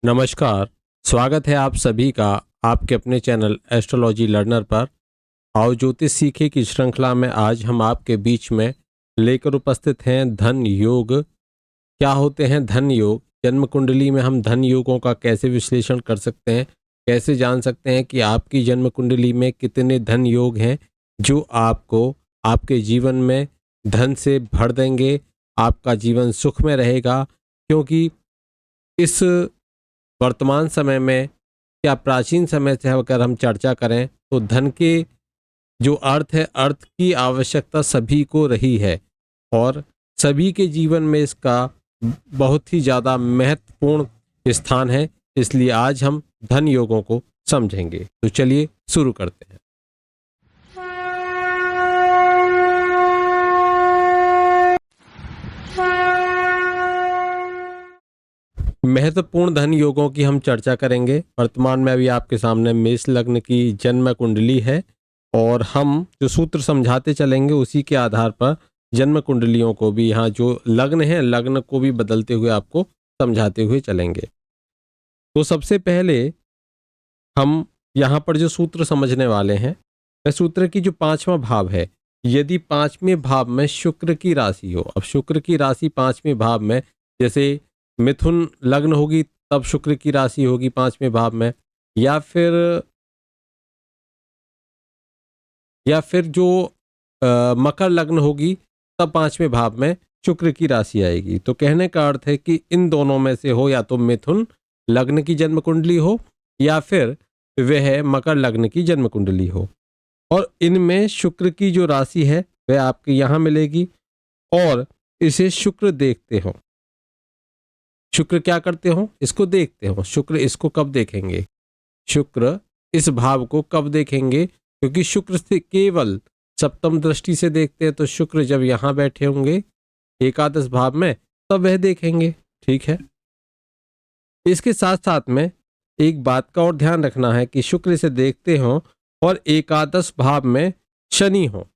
नमस्कार। स्वागत है आप सभी का आपके अपने चैनल एस्ट्रोलॉजी लर्नर पर। आओ ज्योतिष सीखे की श्रृंखला में आज हम आपके बीच में लेकर उपस्थित हैं धन योग। क्या होते हैं धन योग? जन्म कुंडली में हम धन योगों का कैसे विश्लेषण कर सकते हैं? कैसे जान सकते हैं कि आपकी जन्म कुंडली में कितने धन योग हैं जो आपको आपके जीवन में धन से भर देंगे, आपका जीवन सुख में रहेगा? क्योंकि इस वर्तमान समय में या प्राचीन समय से अगर हम चर्चा करें तो धन के जो अर्थ है, अर्थ की आवश्यकता सभी को रही है और सभी के जीवन में इसका बहुत ही ज़्यादा महत्वपूर्ण स्थान है। इसलिए आज हम धन योगों को समझेंगे। तो चलिए शुरू करते हैं। महत्वपूर्ण धन योगों की हम चर्चा करेंगे। वर्तमान में अभी आपके सामने मेष लग्न की जन्म कुंडली है और हम जो सूत्र समझाते चलेंगे उसी के आधार पर जन्म कुंडलियों को भी, यहाँ जो लग्न है लग्न को भी बदलते हुए आपको समझाते हुए चलेंगे। तो सबसे पहले हम यहाँ पर जो सूत्र समझने वाले हैं वह सूत्र की जो पांचवा भाव है, यदि पांचवें भाव में शुक्र की राशि हो। अब शुक्र की राशि पांचवें भाव में, जैसे मिथुन लग्न होगी तब शुक्र की राशि होगी पांचवें भाव में, या फिर जो मकर लग्न होगी तब पांचवें भाव में शुक्र की राशि आएगी। तो कहने का अर्थ है कि इन दोनों में से हो, या तो मिथुन लग्न की जन्म कुंडली हो या फिर वह मकर लग्न की जन्म कुंडली हो, और इनमें शुक्र की जो राशि है वह आपके यहाँ मिलेगी और इसे शुक्र देखते हो। शुक्र क्या करते हो? इसको देखते हो। शुक्र इसको कब देखेंगे? शुक्र इस भाव को कब देखेंगे? क्योंकि शुक्र से केवल सप्तम दृष्टि से देखते हैं, तो शुक्र जब यहाँ बैठे होंगे एकादश भाव में तब वह देखेंगे। ठीक है। इसके साथ साथ में एक बात का और ध्यान रखना है कि शुक्र से देखते हो और एकादश भाव में शनि हो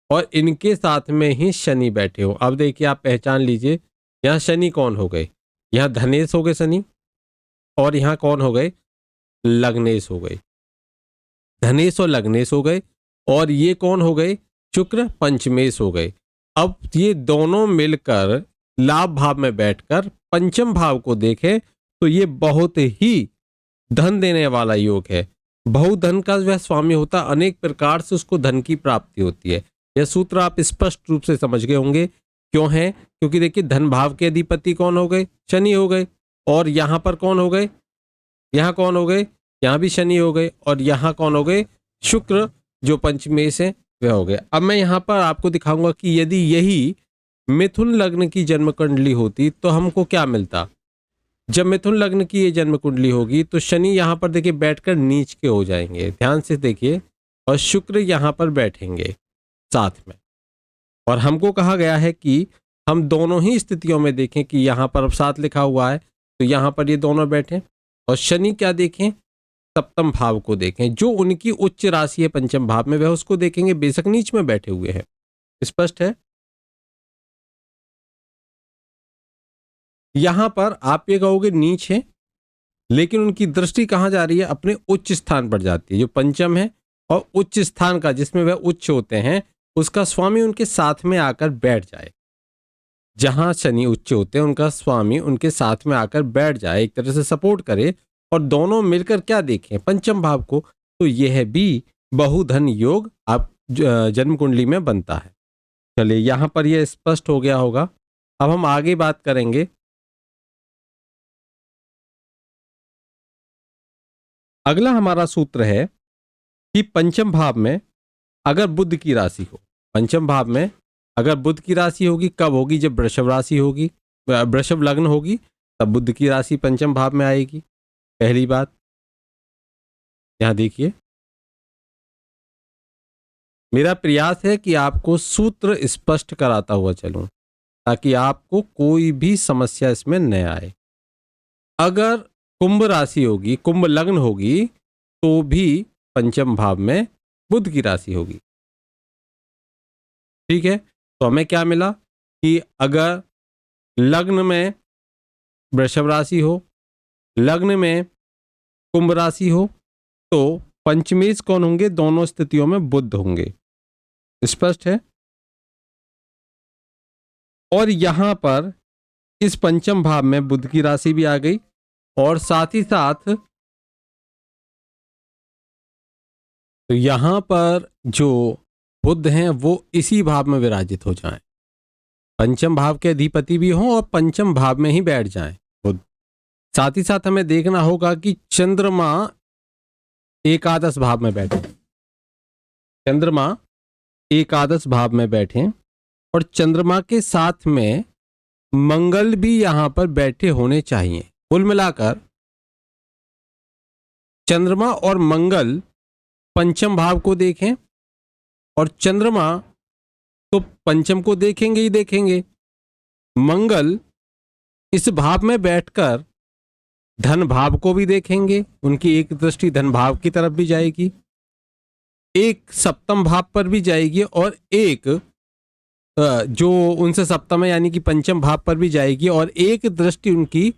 और इनके साथ में ही शनि बैठे हो। अब देखिए, आप पहचान लीजिए, यहाँ शनि कौन हो गए? यहाँ धनेश हो गए शनि, और यहाँ कौन हो गए? लग्नेश हो गए। धनेश और लग्नेश हो गए, और ये कौन हो गए? शुक्र पंचमेश हो गए। अब ये दोनों मिलकर लाभ भाव में बैठकर पंचम भाव को देखें तो ये बहुत ही धन देने वाला योग है। बहुधन का वह स्वामी होता, अनेक प्रकार से उसको धन की प्राप्ति होती है। यह सूत्र आप स्पष्ट रूप से समझ गए होंगे। क्यों है? क्योंकि देखिए, धन भाव के अधिपति कौन हो गए? शनि हो गए, और यहाँ पर कौन हो गए? यहाँ कौन हो गए? यहाँ भी शनि हो गए, और यहाँ कौन हो गए? शुक्र जो पंचमेश है वह हो गया। अब मैं यहाँ पर आपको दिखाऊंगा कि यदि यही मिथुन लग्न की जन्म कुंडली होती तो हमको क्या मिलता। जब मिथुन लग्न की ये जन्म कुंडली होगी तो शनि यहाँ पर देखिए बैठकर नीच के हो जाएंगे, ध्यान से देखिए, और शुक्र यहाँ पर बैठेंगे साथ में। और हमको कहा गया है कि हम दोनों ही स्थितियों में देखें कि यहाँ पर अब साथ लिखा हुआ है तो यहाँ पर ये दोनों बैठे, और शनि क्या देखें? सप्तम भाव को देखें। जो उनकी उच्च राशि है पंचम भाव में वह उसको देखेंगे, बेशक नीच में बैठे हुए हैं। स्पष्ट है? यहां पर आप ये कहोगे नीच है, लेकिन उनकी दृष्टि कहां जा रही है? अपने उच्च स्थान पर जाती है, जो पंचम है, और उच्च स्थान का जिसमें वह उच्च होते हैं उसका स्वामी उनके साथ में आकर बैठ जाए। जहां शनि उच्च होते हैं उनका स्वामी उनके साथ में आकर बैठ जाए, एक तरह से सपोर्ट करे, और दोनों मिलकर क्या देखें? पंचम भाव को। तो यह भी बहुधन योग आप जन्म कुंडली में बनता है। चलिए, यहां पर यह स्पष्ट हो गया होगा। अब हम आगे बात करेंगे। अगला हमारा सूत्र है कि पंचम भाव में अगर बुध की राशि हो, पंचम भाव में अगर बुध की राशि होगी, कब होगी? जब वृषभ राशि होगी, वृषभ लग्न होगी, तब बुध की राशि पंचम भाव में आएगी। पहली बात, यहां देखिए, मेरा प्रयास है कि आपको सूत्र स्पष्ट कराता हुआ चलूं ताकि आपको कोई भी समस्या इसमें न आए। अगर कुंभ राशि होगी, कुंभ लग्न होगी, तो भी पंचम भाव में बुध की राशि होगी। ठीक है। तो हमें क्या मिला कि अगर लग्न में वृषभ राशि हो लग्न में कुंभ राशि हो तो पंचमेश कौन होंगे? दोनों स्थितियों में बुध होंगे। स्पष्ट है? और यहां पर इस पंचम भाव में बुध की राशि भी आ गई और साथ ही साथ तो यहां पर जो बुध हैं वो इसी भाव में विराजित हो जाएं, पंचम भाव के अधिपति भी हों और पंचम भाव में ही बैठ जाएं बुध। साथ ही साथ हमें देखना होगा कि चंद्रमा एकादश भाव में बैठे, चंद्रमा एकादश भाव में बैठे और चंद्रमा के साथ में मंगल भी यहां पर बैठे होने चाहिए। कुल मिलाकर चंद्रमा और मंगल पंचम भाव को देखें और चंद्रमा तो पंचम को देखेंगे ही देखेंगे, मंगल इस भाव में बैठकर धन भाव को भी देखेंगे, उनकी एक दृष्टि धन भाव की तरफ भी जाएगी, एक सप्तम भाव पर भी जाएगी और एक जो उनसे सप्तम है यानी कि पंचम भाव पर भी जाएगी और एक दृष्टि उनकी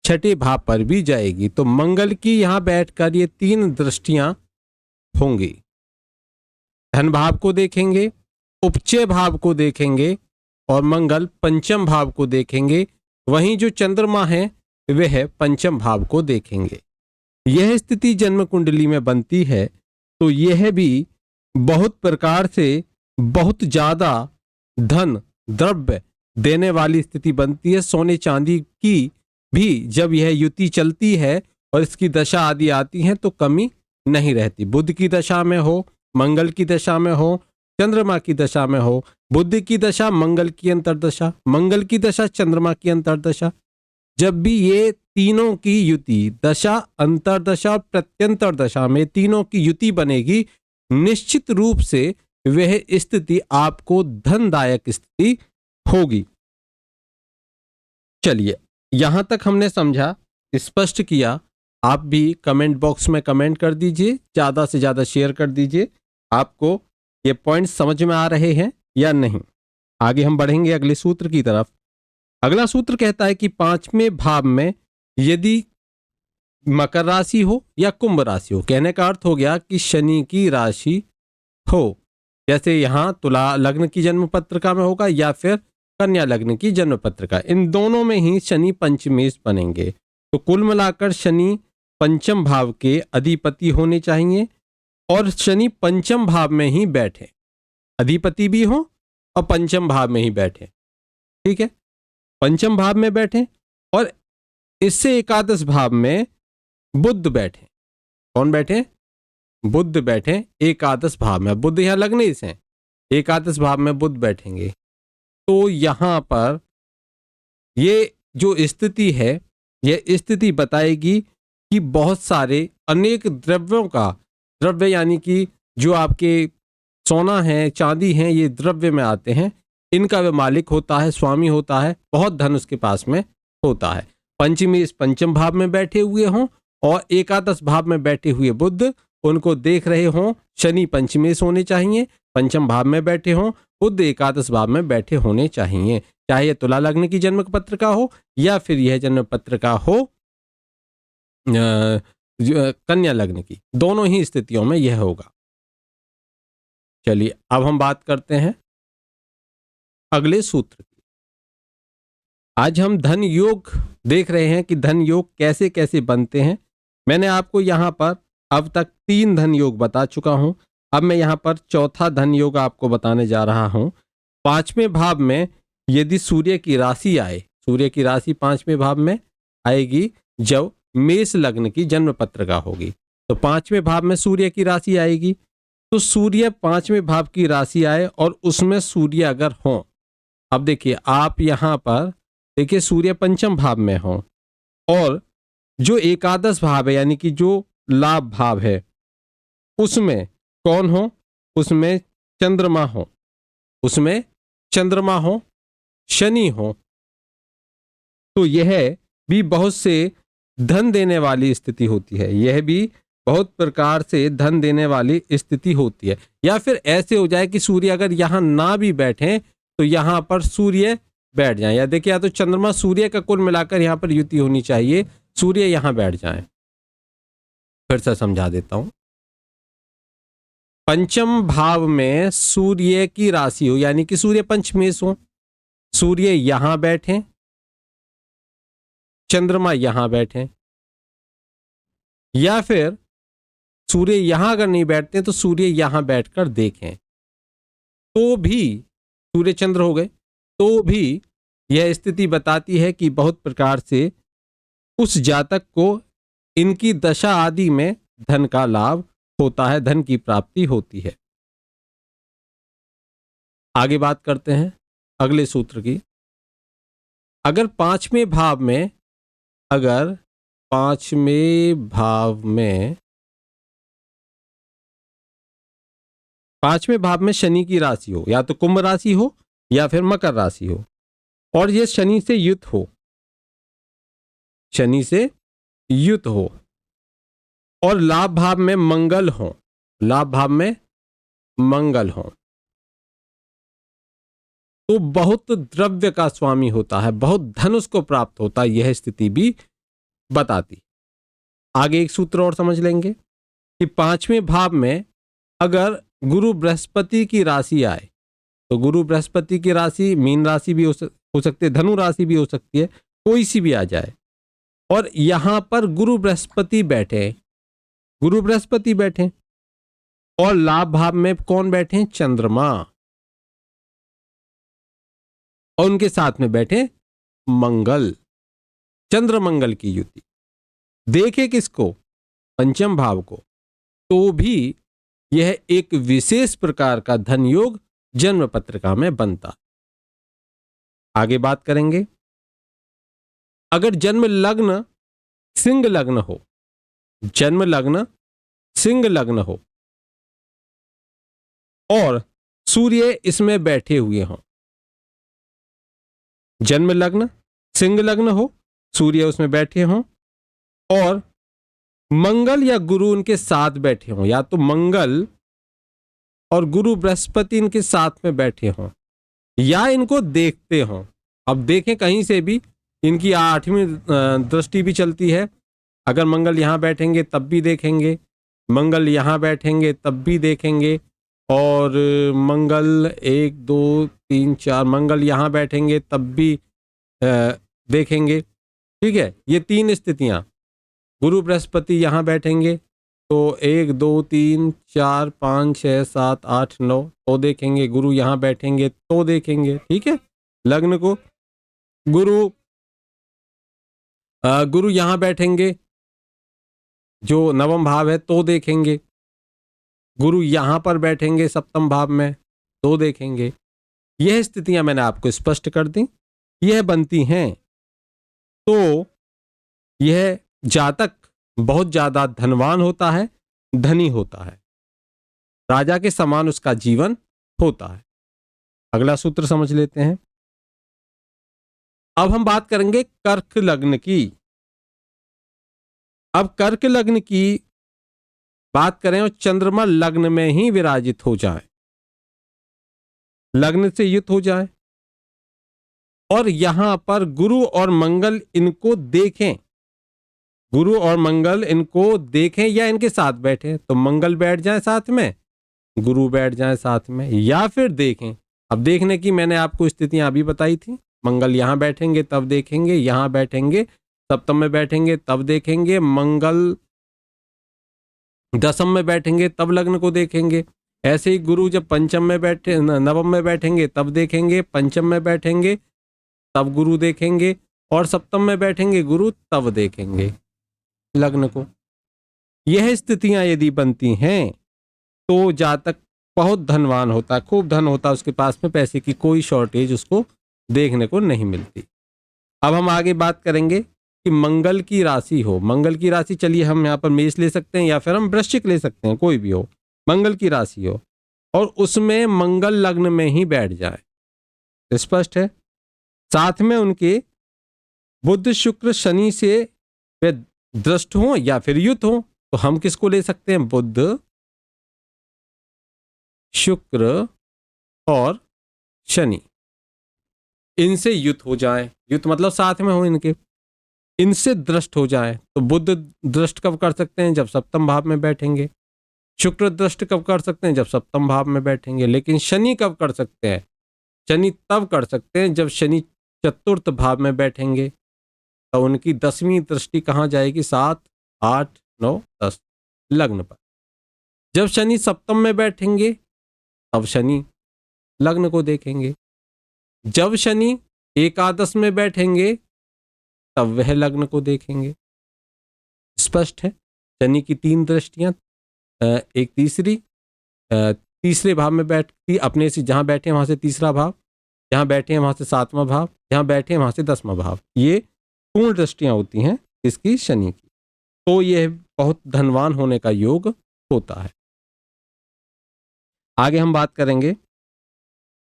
छठे भाव पर भी जाएगी। तो मंगल की यहां बैठकर ये तीन दृष्टियां होंगी, धन भाव को देखेंगे, उपचय भाव को देखेंगे और मंगल पंचम भाव को देखेंगे। वहीं जो चंद्रमा है वह पंचम भाव को देखेंगे। यह स्थिति जन्म कुंडली में बनती है तो यह भी बहुत प्रकार से बहुत ज्यादा धन द्रव्य देने वाली स्थिति बनती है। सोने चांदी की भी जब यह युति चलती है और इसकी दशा आदि आती है तो कमी नहीं रहती। बुध की दशा में हो, मंगल की दशा में हो, चंद्रमा की दशा में हो, बुध की दशा मंगल की अंतर्दशा, मंगल की दशा चंद्रमा की अंतर्दशा, जब भी ये तीनों की युति दशा अंतर्दशा और प्रत्यंतर दशा में तीनों की युति बनेगी, निश्चित रूप से वह स्थिति आपको धनदायक स्थिति होगी। चलिए यहां तक हमने समझा, स्पष्ट किया। आप भी कमेंट बॉक्स में कमेंट कर दीजिए, ज्यादा से ज्यादा शेयर कर दीजिए आपको ये पॉइंट्स समझ में आ रहे हैं या नहीं। आगे हम बढ़ेंगे अगले सूत्र की तरफ। अगला सूत्र कहता है कि पांचवें भाव में यदि मकर राशि हो या कुंभ राशि हो, कहने का अर्थ हो गया कि शनि की राशि हो, जैसे यहां तुला लग्न की जन्म पत्रिका में होगा या फिर कन्या लग्न की जन्म पत्रिका, इन दोनों में ही शनि पंचमेश बनेंगे। तो कुल मिलाकर शनि पंचम भाव के अधिपति होने चाहिए और शनि पंचम भाव में ही बैठे, अधिपति भी हो और पंचम भाव में ही बैठे। ठीक है, पंचम भाव में बैठे और इससे एकादश भाव में बुध बैठे। कौन बैठे? बुध बैठे एकादश भाव में। बुध यहां लगने से एकादश भाव में बुध बैठेंगे। तो यहां पर ये जो स्थिति है, यह स्थिति बताएगी कि बहुत सारे अनेक द्रव्यों का, द्रव्य यानी कि जो आपके सोना है चांदी है ये द्रव्य में आते हैं, इनका वह मालिक होता है, स्वामी होता है, बहुत धन उसके पास में होता है। पंचमी इस पंचम भाव में बैठे हुए हों और एकादश भाव में बैठे हुए बुध उनको देख रहे हों, शनि पंचमेश होने चाहिए, पंचम भाव में बैठे हों, बुध एकादश भाव में बैठे होने चाहिए। चाहे तुला लग्न की जन्म पत्रिका हो या फिर यह जन्म पत्रिका हो कन्या लग्न की, दोनों ही स्थितियों में यह होगा। चलिए अब हम बात करते हैं अगले सूत्र की। आज हम धन योग देख रहे हैं कि धन योग कैसे कैसे बनते हैं। मैंने आपको यहां पर अब तक 3 धन योग बता चुका हूं, अब मैं यहां पर चौथा धन योग आपको बताने जा रहा हूं। पांचवें भाव में यदि सूर्य की राशि आए, सूर्य की राशि पांचवें भाव में आएगी जब मेष लग्न की जन्म पत्रिका होगी। तो पांचवें भाव में सूर्य की राशि आएगी, तो सूर्य पांचवें भाव की राशि आए और उसमें सूर्य अगर हो, अब देखिए आप यहां पर देखिए सूर्य पंचम भाव में हो और जो एकादश भाव है यानी कि जो लाभ भाव है उसमें कौन हो? उसमें चंद्रमा हो, उसमें चंद्रमा हो, शनि हो, तो यह भी बहुत से धन देने वाली स्थिति होती है। यह भी बहुत प्रकार से धन देने वाली स्थिति होती है। या फिर ऐसे हो जाए कि सूर्य अगर यहां ना भी बैठे तो यहां पर सूर्य बैठ जाए, या देखिए या तो चंद्रमा सूर्य का कुल मिलाकर यहां पर युति होनी चाहिए, सूर्य यहां बैठ जाए। फिर से समझा देता हूं। पंचम भाव में सूर्य की राशि हो, यानी कि सूर्य पंचमेश हो, सूर्य यहां बैठे, चंद्रमा यहां बैठे, या फिर सूर्य यहां अगर नहीं बैठते तो सूर्य यहां बैठकर देखें, तो भी सूर्य चंद्र हो गए, तो भी यह स्थिति बताती है कि बहुत प्रकार से उस जातक को इनकी दशा आदि में धन का लाभ होता है, धन की प्राप्ति होती है। आगे बात करते हैं अगले सूत्र की। अगर पांचवें भाव में, अगर पांचवें भाव में, पांचवें भाव में शनि की राशि हो, या तो कुंभ राशि हो या फिर मकर राशि हो, और ये शनि से युत हो, शनि से युत हो, और लाभ भाव में मंगल हो, लाभ भाव में मंगल हो, तो बहुत द्रव्य का स्वामी होता है, बहुत धन उसको प्राप्त होता है, यह स्थिति भी बताती। आगे एक सूत्र और समझ लेंगे कि पांचवें भाव में अगर गुरु बृहस्पति की राशि आए, तो गुरु बृहस्पति की राशि मीन राशि भी हो सकती है, धनु राशि भी हो सकती है, कोई सी भी आ जाए, और यहां पर गुरु बृहस्पति बैठे, गुरु बृहस्पति बैठे, और लाभ भाव में कौन बैठे? चंद्रमा, और उनके साथ में बैठे मंगल, चंद्र मंगल की युति, देखे किसको? पंचम भाव को, तो भी यह एक विशेष प्रकार का धन योग जन्म पत्रिका में बनता। आगे बात करेंगे। अगर जन्म लग्न सिंह लग्न हो, जन्म लग्न सिंह लग्न हो और सूर्य इसमें बैठे हुए हों, जन्म लग्न सिंह लग्न हो, सूर्य उसमें बैठे हों, और मंगल या गुरु उनके साथ बैठे हों, या तो मंगल और गुरु बृहस्पति इनके साथ में बैठे हों, या इनको देखते हों। अब देखें कहीं से भी, इनकी आठवीं दृष्टि भी चलती है, अगर मंगल यहां बैठेंगे तब भी देखेंगे, मंगल यहां बैठेंगे तब भी देखेंगे, और मंगल 1 2 3 4 मंगल यहां बैठेंगे तब भी देखेंगे। ठीक है, ये तीन स्थितियां, गुरु बृहस्पति यहां बैठेंगे तो 1 2 3 4 5 6 7 8 9 तो देखेंगे, गुरु यहां बैठेंगे तो देखेंगे। ठीक है, लग्न को गुरु यहां बैठेंगे जो नवम भाव है तो देखेंगे, गुरु यहां पर बैठेंगे सप्तम भाव में तो देखेंगे। यह स्थितियां मैंने आपको स्पष्ट कर दी, यह बनती हैं तो यह जातक बहुत ज्यादा धनवान होता है, धनी होता है, राजा के समान उसका जीवन होता है। अगला सूत्र समझ लेते हैं। अब हम बात करेंगे कर्क लग्न की। अब कर्क लग्न की बात करें और चंद्रमा लग्न में ही विराजित हो जाए, लग्न से युत हो जाए, और यहां पर गुरु और मंगल इनको देखें, गुरु और मंगल इनको देखें या इनके साथ बैठे, तो मंगल बैठ जाए साथ में, गुरु बैठ जाए साथ में, या फिर देखें। अब देखने की मैंने आपको स्थितियां अभी बताई थी, मंगल यहां बैठेंगे तब देखेंगे, यहां बैठेंगे सप्तम में बैठेंगे तब देखेंगे, मंगल दसम में बैठेंगे तब लग्न को देखेंगे। ऐसे ही गुरु जब पंचम में बैठे, नवम में बैठेंगे तब देखेंगे, पंचम में बैठेंगे तब गुरु देखेंगे, और सप्तम में बैठेंगे गुरु तब देखेंगे लग्न को। यह स्थितियां यदि बनती हैं तो जातक बहुत धनवान होता है, खूब धन होता है उसके पास में, पैसे की कोई शॉर्टेज उसको देखने को नहीं मिलती। अब हम आगे बात करेंगे कि मंगल की राशि हो, मंगल की राशि, चलिए हम यहाँ पर मेष ले सकते हैं या फिर हम वृश्चिक ले सकते हैं, कोई भी हो, मंगल की राशि हो और उसमें मंगल लग्न में ही बैठ जाए, स्पष्ट है, साथ में उनके बुध शुक्र शनि से वे दृष्ट हो या फिर युत हो, तो हम किसको ले सकते हैं? बुध शुक्र और शनि, इनसे युत हो जाए, युत मतलब साथ में हो इनके, इनसे दृष्ट हो जाए। तो बुध दृष्ट कब कर सकते हैं? जब सप्तम भाव में बैठेंगे। शुक्र दृष्ट कब कर सकते हैं? जब सप्तम भाव में बैठेंगे। लेकिन शनि कब कर सकते हैं? शनि तब कर सकते हैं जब शनि चतुर्थ भाव में बैठेंगे। तो उनकी 10वीं दृष्टि कहाँ जाएगी? 7, 8, 9, 10 लग्न पर। जब शनि सप्तम में बैठेंगे तब शनि लग्न को देखेंगे। जब शनि एकादश में बैठेंगे तब वह लग्न को देखेंगे। स्पष्ट है? शनि की 3 दृष्टियां, एक तीसरी, तीसरे भाव में बैठती अपने से, जहां बैठे वहां से तीसरा भाव, जहां बैठे हैं वहां से 7वां भाव, जहां बैठे हैं वहां से 10वां भाव। ये पूर्ण दृष्टियां होती हैं इसकी, शनि की। तो यह बहुत धनवान होने का योग होता है। आगे हम बात करेंगे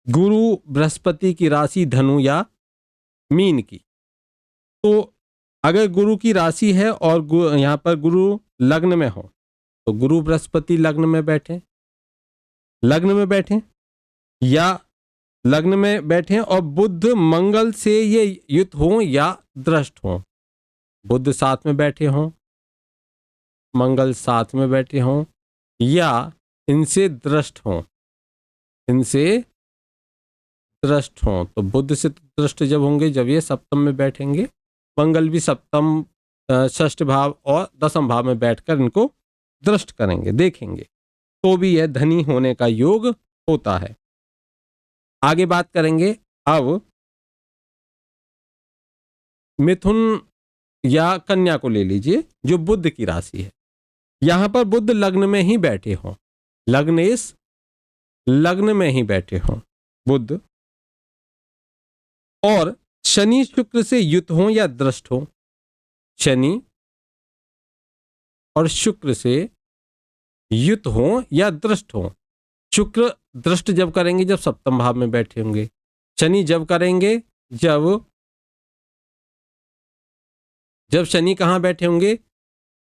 गुरु बृहस्पति की राशि धनु या मीन की। तो अगर गुरु की राशि है और यहां पर गुरु लग्न में हो, तो गुरु बृहस्पति लग्न में बैठे, या लग्न में बैठे और बुध मंगल से ये युत हो या दृष्ट हो। बुध साथ में बैठे हों, मंगल साथ में बैठे हों, या इनसे दृष्ट हों, तो बुध से दृष्ट जब होंगे जब ये सप्तम में बैठेंगे। मंगल भी सप्तम, षष्ठ भाव और दसम भाव में बैठकर इनको दृष्ट करेंगे, देखेंगे। तो भी यह धनी होने का योग होता है। आगे बात करेंगे अब मिथुन या कन्या को ले लीजिए, जो बुध की राशि है। यहां पर बुध लग्न में ही बैठे हों, लग्न में ही बैठे हों बुध, और शनि शुक्र से युत हों या दृष्ट हों। शनि और शुक्र से युत हों या दृष्ट हों। शुक्र दृष्ट जब करेंगे जब सप्तम भाव में बैठे होंगे। शनि जब करेंगे जब शनि कहाँ बैठे होंगे?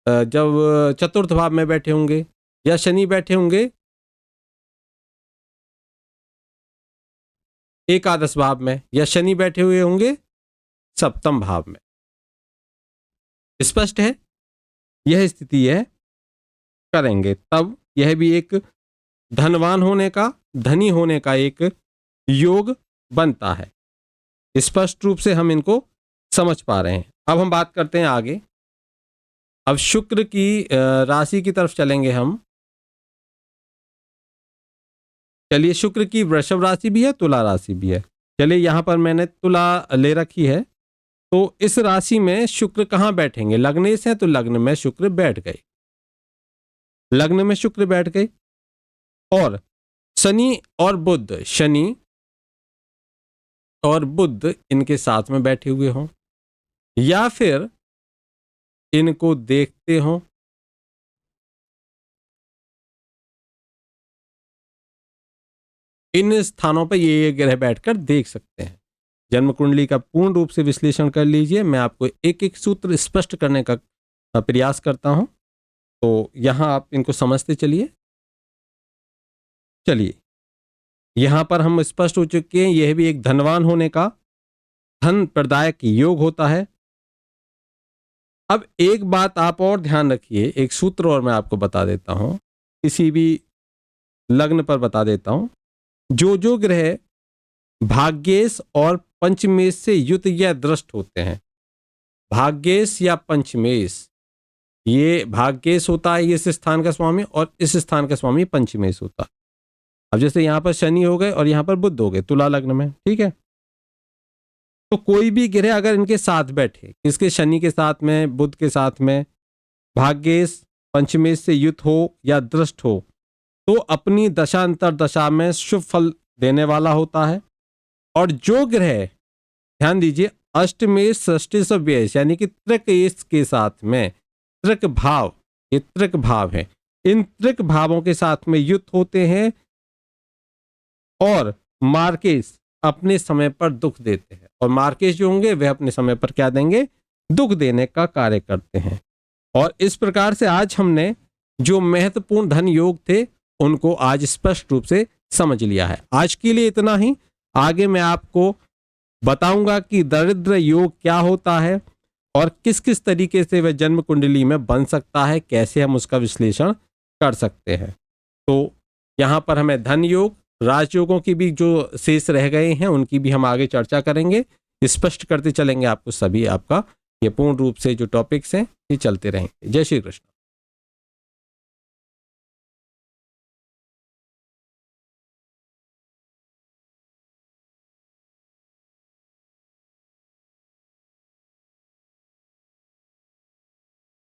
जब चतुर्थ भाव में बैठे होंगे, या शनि बैठे होंगे एकादश भाव में, या शनि बैठे हुए होंगे सप्तम भाव में। स्पष्ट है? यह स्थिति है, करेंगे तब यह भी एक धनवान होने का, धनी होने का एक योग बनता है। स्पष्ट रूप से हम इनको समझ पा रहे हैं। अब हम बात करते हैं आगे। अब शुक्र की राशि की तरफ चलेंगे हम। चलिए, शुक्र की वृषभ राशि भी है, तुला राशि भी है। चलिए, यहां पर मैंने तुला ले रखी है। तो इस राशि में शुक्र कहां बैठेंगे? लग्नेश है तो लग्न में शुक्र बैठ गए, और शनि और बुध इनके साथ में बैठे हुए हों, या फिर इनको देखते हों। इन स्थानों पर ये ग्रह बैठकर देख सकते हैं। जन्म कुंडली का पूर्ण रूप से विश्लेषण कर लीजिए। मैं आपको एक एक सूत्र स्पष्ट करने का प्रयास करता हूं, तो यहां आप इनको समझते चलिए। यहां पर हम स्पष्ट हो चुके हैं, यह भी एक धनवान होने का, धन प्रदायक योग होता है। अब एक बात आप और ध्यान रखिए, एक सूत्र और मैं आपको बता देता हूं, किसी भी लग्न पर बता देता हूं। जो ग्रह भाग्येश और पंचमेश से युत या दृष्ट होते हैं, भाग्येश या पंचमेश, ये भाग्येश होता है इस स्थान का स्वामी, और इस स्थान का स्वामी पंचमेश होता है। अब जैसे यहां पर शनि हो गए और यहां पर बुध हो गए तुला लग्न में, ठीक है। तो कोई भी ग्रह अगर इनके साथ बैठे, इसके शनि के साथ में, बुध के साथ में, भाग्येश पंचमेश से युत हो या दृष्ट हो, तो अपनी दशांतर दशा में शुभ फल देने वाला होता है। और जो ग्रह, ध्यान दीजिए, अष्टमेश षष्ठेश और व्यय यानी कि त्रिक के साथ में, त्रिक भाव, ये त्रिक भाव है, इन त्रिक भावों के साथ में युत होते हैं और मार्केश अपने समय पर दुख देते हैं, और मार्केश जो होंगे वे अपने समय पर क्या देंगे? दुख देने का कार्य करते हैं। और इस प्रकार से आज हमने जो महत्वपूर्ण धन योग थे उनको आज स्पष्ट रूप से समझ लिया है। आज के लिए इतना ही। आगे मैं आपको बताऊंगा कि दरिद्र योग क्या होता है और किस किस तरीके से वह जन्म कुंडली में बन सकता है, कैसे हम उसका विश्लेषण कर सकते हैं। तो यहाँ पर हमें धन योग, राजयोगों की भी जो शेष रह गए हैं उनकी भी हम आगे चर्चा करेंगे, स्पष्ट करते चलेंगे आपको सभी। आपका ये पूर्ण रूप से जो टॉपिक्स हैं ये चलते रहेंगे। जय श्री कृष्ण।